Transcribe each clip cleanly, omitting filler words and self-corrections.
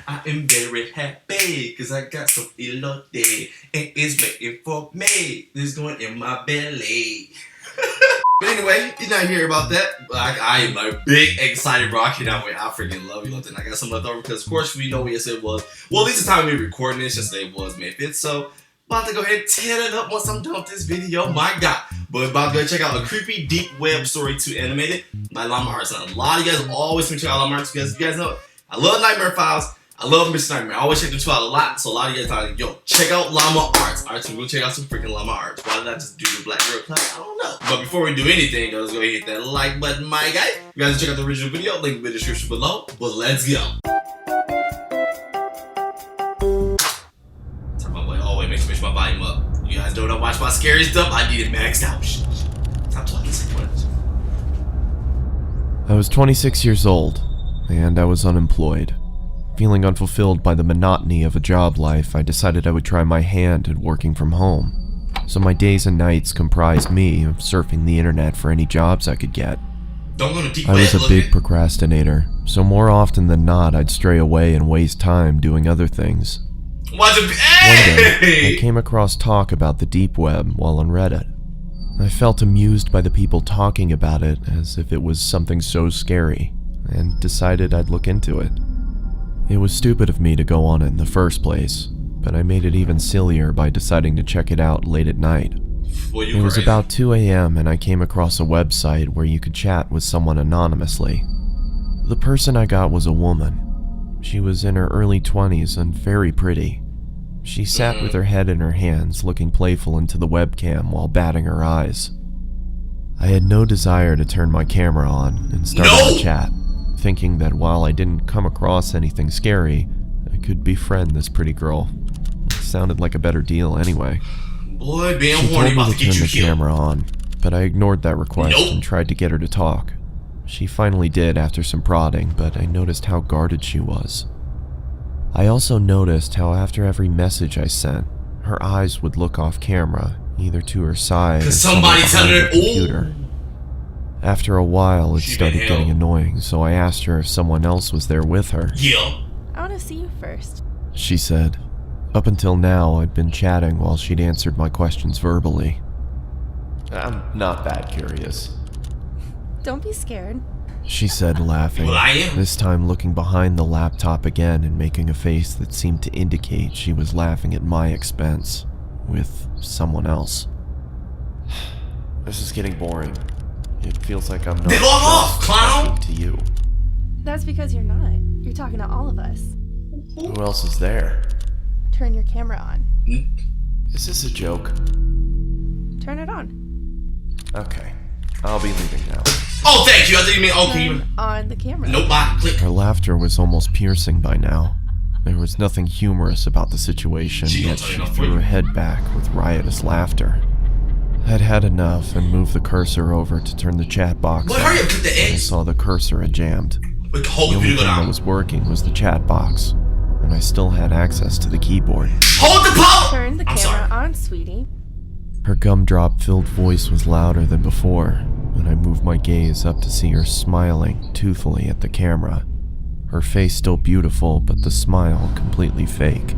I am very happy because I got some elote and it's waiting for me. This going in my belly. But anyway, you're not hear about that. I am like big excited, bro. I cannot wait. I freaking love you, and I got some left over because, of course, we know yesterday was. Well, at least the time we recording this, yesterday was May 5th. So, about to go ahead and tear it up once I'm done with this video. My God. But about to go check out a creepy deep web story 2 animated by Llama Arts. And a lot of you guys always check out Llama Arts because you guys know I love Nightmare Files. I love Mr. Nightmare. I always check them two out a lot. So a lot of you guys are like, yo, check out Llama Arts. Alright, so we'll check out some freaking Llama Arts. Why did I just do the black girl class? I don't know. But before we do anything, let's go ahead and hit that like button, my guy. You guys check out the original video. Link in the description below. But let's go. Turn my way. Oh, wait, make sure my volume up. You guys don't know watch my scary stuff. I need it maxed out. Stop talking so much. I was 26 years old, and I was unemployed. Feeling unfulfilled by the monotony of a job life, I decided I would try my hand at working from home. So my days and nights comprised me of surfing the internet for any jobs I could get. I was a big procrastinator, so more often than not I'd stray away and waste time doing other things. One day, I came across talk about the deep web while on Reddit. I felt amused by the people talking about it as if it was something so scary, and decided I'd look into it. It was stupid of me to go on it in the first place, but I made it even sillier by deciding to check it out late at night. It was about 2 a.m. and I came across a website where you could chat with someone anonymously. The person I got was a woman. She was in her early 20s and very pretty. She sat with her head in her hands, looking playful into the webcam while batting her eyes. I had no desire to turn my camera on and start the chat, thinking that while I didn't come across anything scary, I could befriend this pretty girl. It sounded like a better deal anyway. Boy, being she horny told about me to to get turn you the killed. camera on, but I ignored that request and tried to get her to talk. She finally did after some prodding, but I noticed how guarded she was. I also noticed how after every message I sent, her eyes would look off camera, either to her side or somebody telling her, the computer. After a while, it started getting annoying, so I asked her if someone else was there with her. Yeah. I want to see you first. She said. Up until now, I'd been chatting while she'd answered my questions verbally. I'm not that curious. Don't be scared. She said, laughing, Well, I am. this time looking behind the laptop again and making a face that seemed to indicate she was laughing at my expense, with someone else. This is getting boring. It feels like I'm not Then log off, clown! talking to you. That's because you're not. You're talking to all of us. Who else is there? Turn your camera on. Is this a joke? Turn it on. Okay, I'll be leaving now. Oh, thank you. I didn't mean okay. Turn on the camera. Nope, click. Her laughter was almost piercing by now. There was nothing humorous about the situation, yet she threw her head back with riotous laughter. I'd had enough and moved the cursor over to turn the chat box on. Hurry up, click the I X. saw the cursor had jammed. With the whole The only computer thing that down. was working was the chat box, and I still had access to the keyboard. Hold the power! Turn the I'm camera sorry. on, sweetie. Her gumdrop-filled voice was louder than before, and I moved my gaze up to see her smiling toothfully at the camera. Her face still beautiful, but the smile completely fake.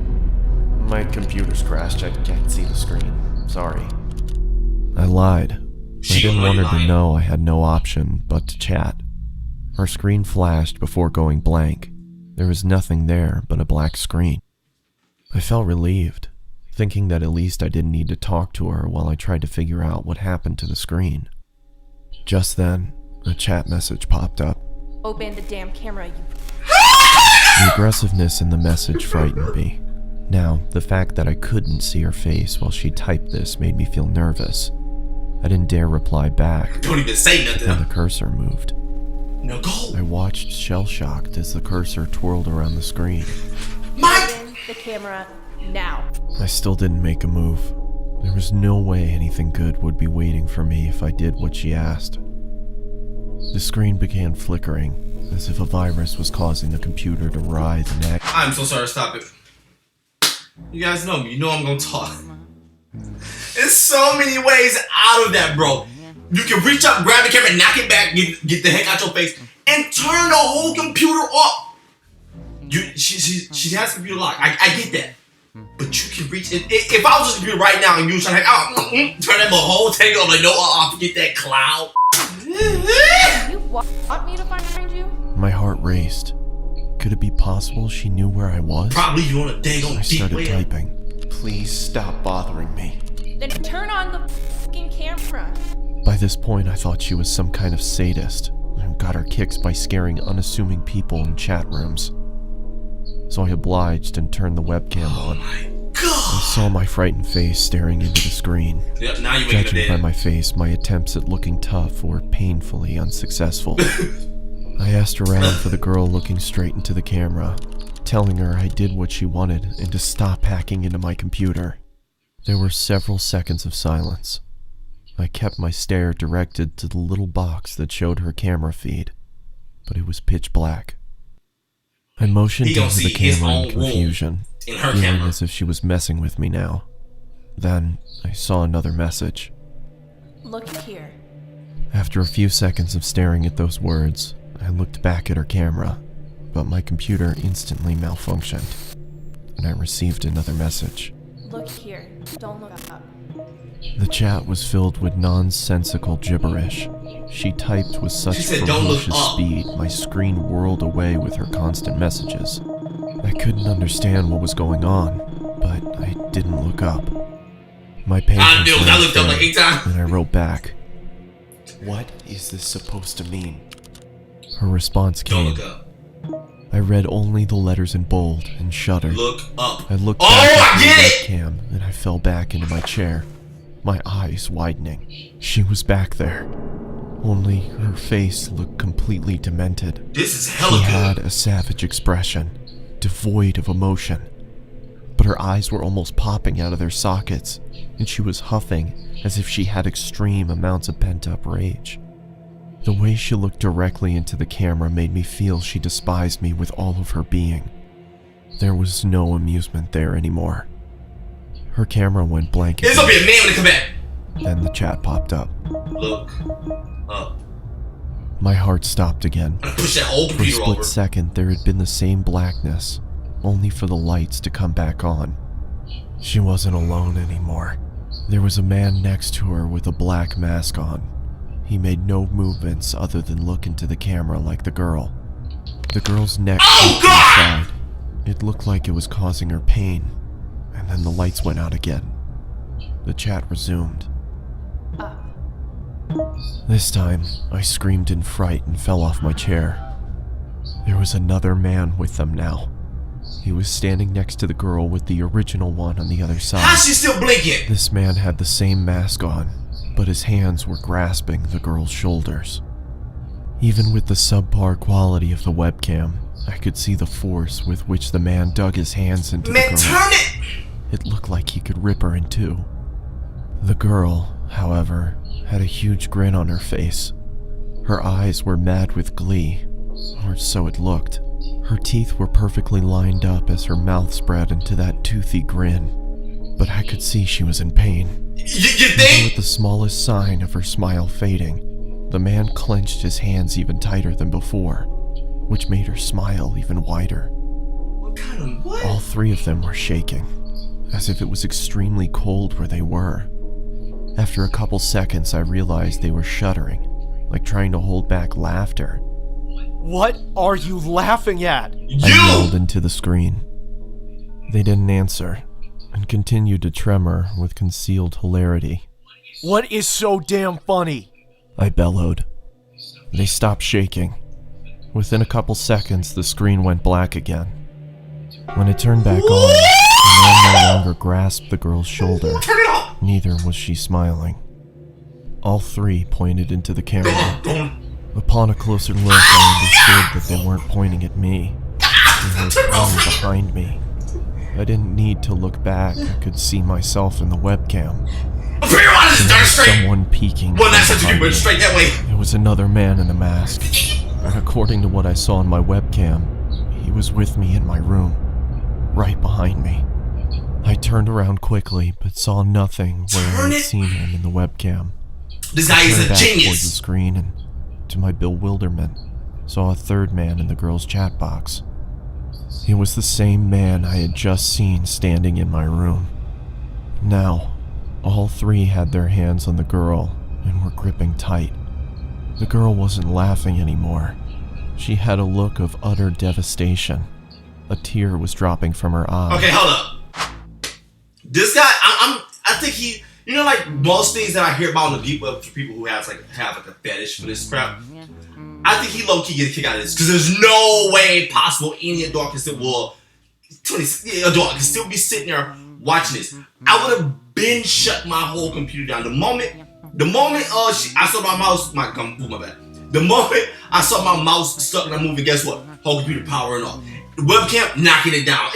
My computer's crashed. I can't see the screen. Sorry. I lied. I didn't want her to know I had no option but to chat. Her screen flashed before going blank. There was nothing there but a black screen. I felt relieved, thinking that at least I didn't need to talk to her while I tried to figure out what happened to the screen. Just then, a chat message popped up. Open the damn camera, you... The aggressiveness in the message frightened me. Now, the fact that I couldn't see her face while she typed this made me feel nervous. I didn't dare reply back, Don't even say nothing. and the cursor moved. No, go. I watched shell-shocked as the cursor twirled around the screen. Mike! Open the camera now. I still didn't make a move. There was no way anything good would be waiting for me if I did what she asked. The screen began flickering, as if a virus was causing the computer to writhe and act. I'm so sorry, stop it. You guys know me, you know I'm gonna talk. There's so many ways out of that, bro. You can reach up, grab the camera, knock it back, get the heck out your face, and turn the whole computer off. She has the computer locked. I get that. But you can reach it. If I was just a computer right now and you was trying to turn that whole thing off, like, no, I'll forget that cloud. You want me to find you? My heart raced. Could it be possible she knew where I was? Probably you on a dang on I deep started web. typing. Please stop bothering me. Then turn on the fucking camera. By this point, I thought she was some kind of sadist who got her kicks by scaring unassuming people in chat rooms. So I obliged and turned the webcam on. I saw my frightened face staring into the screen. Yep, now you're Judging by my face, my attempts at looking tough were painfully unsuccessful. I asked around for the girl looking straight into the camera, telling her I did what she wanted and to stop hacking into my computer. There were several seconds of silence. I kept my stare directed to the little box that showed her camera feed, but it was pitch black. I motioned into the camera in confusion, feeling as if she was messing with me now. Then I saw another message. Look here. After a few seconds of staring at those words, I looked back at her camera, but my computer instantly malfunctioned, and I received another message. Look here. Don't look up. The chat was filled with nonsensical gibberish. She typed with such ferocious speed, my screen whirled away with her constant messages. I couldn't understand what was going on, but I didn't look up. My patience ran thin, and I wrote back, "What is this supposed to mean?" Her response came. Don't look up. I read only the letters in bold and shuddered. Look up. I looked back at the webcam and I fell back into my chair, my eyes widening. She was back there, only her face looked completely demented. This is hella She good. had a savage expression, devoid of emotion, but her eyes were almost popping out of their sockets, and she was huffing as if she had extreme amounts of pent-up rage. The way she looked directly into the camera made me feel she despised me with all of her being. There was no amusement there anymore. Her camera went blank again. There's gonna be a man when they come back. Then the chat popped up. Look up. My heart stopped again. I'm gonna push that whole For a computer split over. second, there had been the same blackness, only for the lights to come back on. She wasn't alone anymore. There was a man next to her with a black mask on. He made no movements other than look into the camera like the girl. The girl's neck moved to the side. It looked like it was causing her pain, and then the lights went out again. The chat resumed. Up. This time, I screamed in fright and fell off my chair. There was another man with them now. He was standing next to the girl with the original one on the other side. How's she still blinking? This man had the same mask on, but his hands were grasping the girl's shoulders. Even with the subpar quality of the webcam, I could see the force with which the man dug his hands into the Man, girl. turn it! It looked like he could rip her in two. The girl, however, had a huge grin on her face. Her eyes were mad with glee, or so it looked. Her teeth were perfectly lined up as her mouth spread into that toothy grin, but I could see she was in pain. You Even think? with the smallest sign of her smile fading, the man clenched his hands even tighter than before, which made her smile even wider. What kind of what? All three of them were shaking, as if it was extremely cold where they were. After a couple seconds, I realized they were shuddering, like trying to hold back laughter. What are you laughing at? I yelled into the screen. They didn't answer, and continued to tremor with concealed hilarity. What is so damn funny? I bellowed. They stopped shaking. Within a couple seconds, the screen went black again. When it turned back on, the man no longer grasped the girl's shoulder. Turn it off! Neither was she smiling. All three pointed into the camera. Don't. Upon a closer look, I understood that they weren't pointing at me. They were pointing behind me. I didn't need to look back. I could see myself in the webcam. There was someone peeking Well, that's what you behind do, but me. straight that way. It was another man in a mask. And according to what I saw on my webcam, he was with me in my room, right behind me. I turned around quickly, but saw nothing where I had seen him in the webcam. This guy is Turned a back towards the genius. screen and, to my bewilderment, saw a third man in the girl's chat box. It was the same man I had just seen standing in my room. Now, all three had their hands on the girl and were gripping tight. The girl wasn't laughing anymore. She had a look of utter devastation. A tear was dropping from her eye. Okay, hold up. This guy, I think he, you know, like most things that I hear about in the deep web for people who have like a fetish for this crap. I think he low key get a kick out of this because there's no way possible any adult can still adult can still be sitting there watching this. I would have been shut my whole computer down the moment I saw my mouse. My bad. The moment I saw my mouse stuck in that movie, guess what? Whole computer powering off. The webcam knocking it down.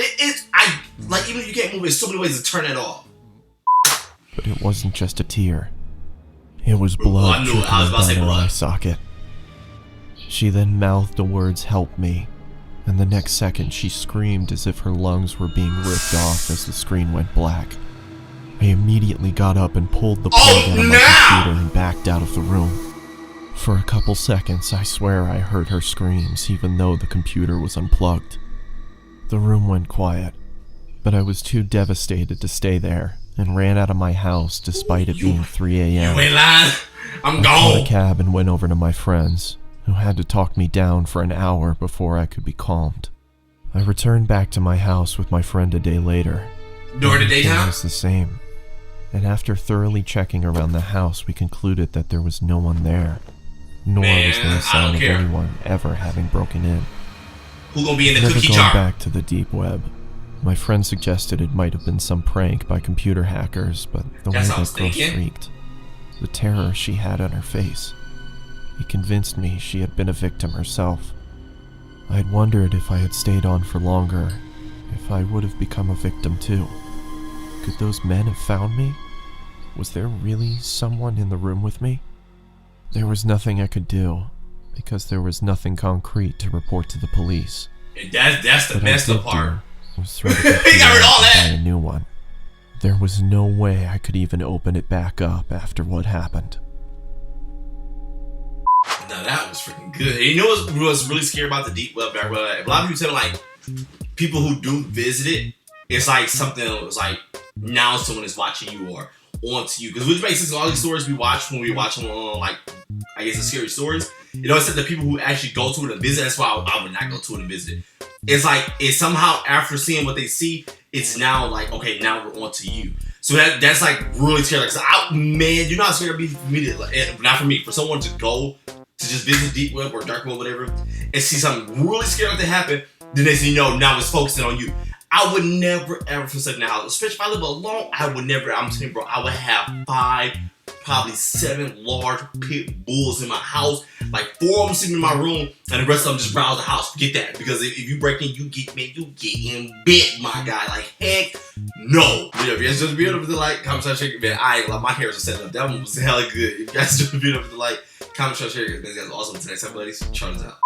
Even if you can't move it, there's so many ways to turn it off. But it wasn't just a tear. It was blood I knew it. I was about to say trickling down her eye blood. socket. She then mouthed the words, "Help me," and the next second she screamed as if her lungs were being ripped off as the screen went black. I immediately got up and pulled the plug out of my computer and backed out of the room. For a couple seconds, I swear I heard her screams even though the computer was unplugged. The room went quiet, but I was too devastated to stay there and ran out of my house despite it being 3 a.m. You ain't lying. I'm I called gone. a cab and went over to my friends, who had to talk me down for an hour before I could be calmed. I returned back to my house with my friend a day later. During the Everything daytime? was the same. And after thoroughly checking around the house, we concluded that there was no one there. Nor was there Man, a I sign don't of care. anyone ever having broken in. Who gonna be in the Never cookie going jar? back to the deep web. My friend suggested it might have been some prank by computer hackers, but the way That's that what I was girl thinking. shrieked, the terror she had on her face, it convinced me she had been a victim herself. I had wondered if I had stayed on for longer, if I would have become a victim too. Could those men have found me? Was there really someone in the room with me? There was nothing I could do, because there was nothing concrete to report to the police. And that's the What messed I up did part. do was throw the He computer got rid of all out and that. buy a new one. There was no way I could even open it back up after what happened. Now that was freaking good. And you know what's really scary about the deep web, dark web? A lot of people say like people who do visit it, it's like something that's like now someone is watching you or onto you. Because which makes sense. All these stories we watch when we watch them on like I guess the scary stories. You know, it's like the people who actually go to it and visit. That's why I would not go to it and visit. It's like it's somehow after seeing what they see, it's now like okay, now we're onto you. So that's like really scary. Like, man, you're not scared to be for me to, like, not for me, for someone to go to just visit deep web or dark web, whatever, and see something really scary to happen. Then they say, no, now it's focusing on you. I would never ever feel safe in the house, especially if I live alone. I would never. I'm telling you, bro, I would have 5, probably 7 large pit bulls in my house. Like 4 of them sitting in my room, and the rest of them just browse the house. Forget that, because if you break in, you get in bit, my guy. Like heck, no. Whatever. It's just beautiful to like comment, share, man. I ain't like my hair is set up. That one was hella good. If you guys just beautiful to like comment, share, man. That's awesome. Today's episode, ladies. Charles out.